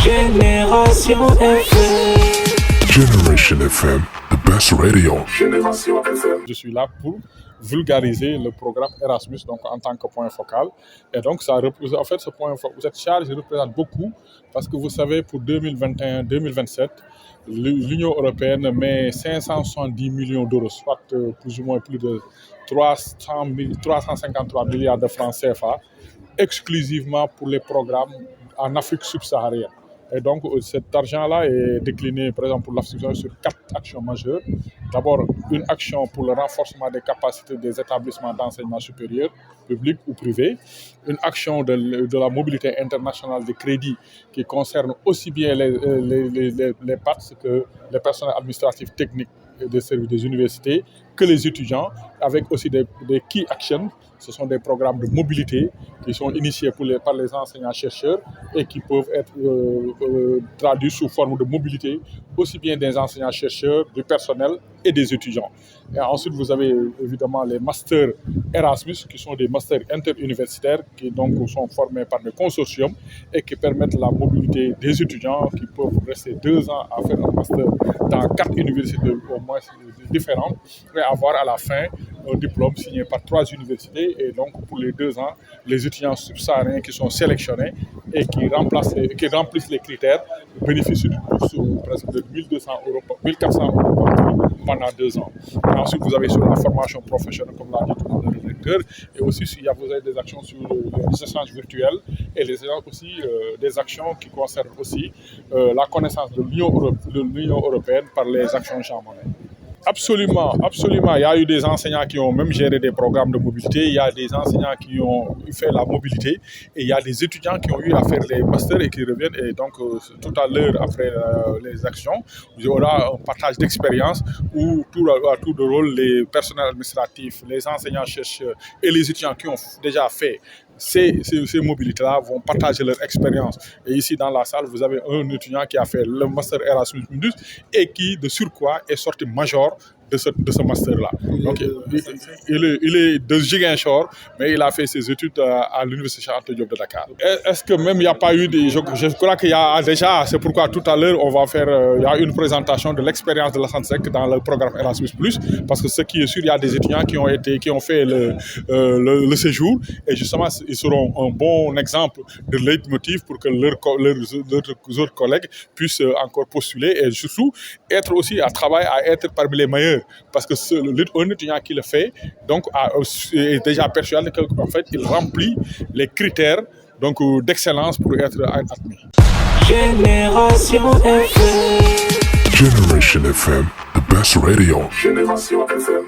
Génération FM. Generation FM, the best radio. Génération FM. Je suis là pour vulgariser le programme Erasmus donc en tant que point focal. Et donc, ça représente, en fait, cette charge représente beaucoup parce que vous savez, pour 2021-2027, l'Union européenne met 570 millions d'euros, soit plus ou moins plus de 353 milliards de francs CFA, exclusivement pour les programmes en Afrique subsaharienne. Et donc, cet argent-là est décliné, par exemple, pour l'Afrique sur 4 actions majeures. D'abord, une action pour le renforcement des capacités des établissements d'enseignement supérieur, publics ou privés. Une action de la mobilité internationale des crédits qui concerne aussi bien les PATS que les personnels administratifs techniques des services des universités, que les étudiants, avec aussi des key actions. Ce sont des programmes de mobilité qui sont initiés par les enseignants-chercheurs et qui peuvent être traduits sous forme de mobilité, aussi bien des enseignants-chercheurs, du personnel et des étudiants. Et ensuite, vous avez évidemment les masters Erasmus, qui sont des masters interuniversitaires, qui donc sont formés par des consortiums et qui permettent la mobilité des étudiants qui peuvent rester 2 ans à faire un master dans 4 universités au moins différentes et avoir à la fin un diplôme signé par 3 universités. Et donc, pour les 2 ans, les étudiants subsahariens qui sont sélectionnés et qui remplissent les critères bénéficient d'une bourse presque de 1400 euros pendant 2 ans. Et ensuite, vous avez sur la formation professionnelle, comme l'a dit tout à l'heure le directeur, et aussi vous avez des actions sur les échanges virtuels et aussi des actions qui concernent aussi la connaissance de l'Union européenne par les actions Jean-Monnet. Absolument, absolument. Il y a eu des enseignants qui ont même géré des programmes de mobilité. Il y a des enseignants qui ont fait la mobilité. Et il y a des étudiants qui ont eu à faire les masters et qui reviennent. Et donc, tout à l'heure, après les actions, il y aura un partage d'expérience où à tout de rôle, les personnels administratifs, les enseignants-chercheurs et les étudiants qui ont déjà fait ces mobilités-là vont partager leur expérience. Et ici, dans la salle, vous avez un étudiant qui a fait le master Erasmus Mundus et qui, de surcroît, est sorti major de ce master-là. Donc, il est de Ziguinchor, mais il a fait ses études à l'Université Cheikh Anta Diop de Dakar. Est-ce que même il n'y a pas eu je crois qu'il y a déjà, c'est pourquoi tout à l'heure, on va faire il y a une présentation de l'expérience de la Sansec dans le programme Erasmus+, parce que ce qui est sûr, il y a des étudiants qui ont fait le séjour, et justement, ils seront un bon exemple de leitmotiv pour que leurs autres collègues puissent encore postuler et surtout être aussi à être parmi les meilleurs. Parce que un étudiant qui le fait donc, est déjà persuadé qu'en fait, il remplit les critères donc, d'excellence pour être admis. Génération FM. Generation FM, the best radio. Génération FM.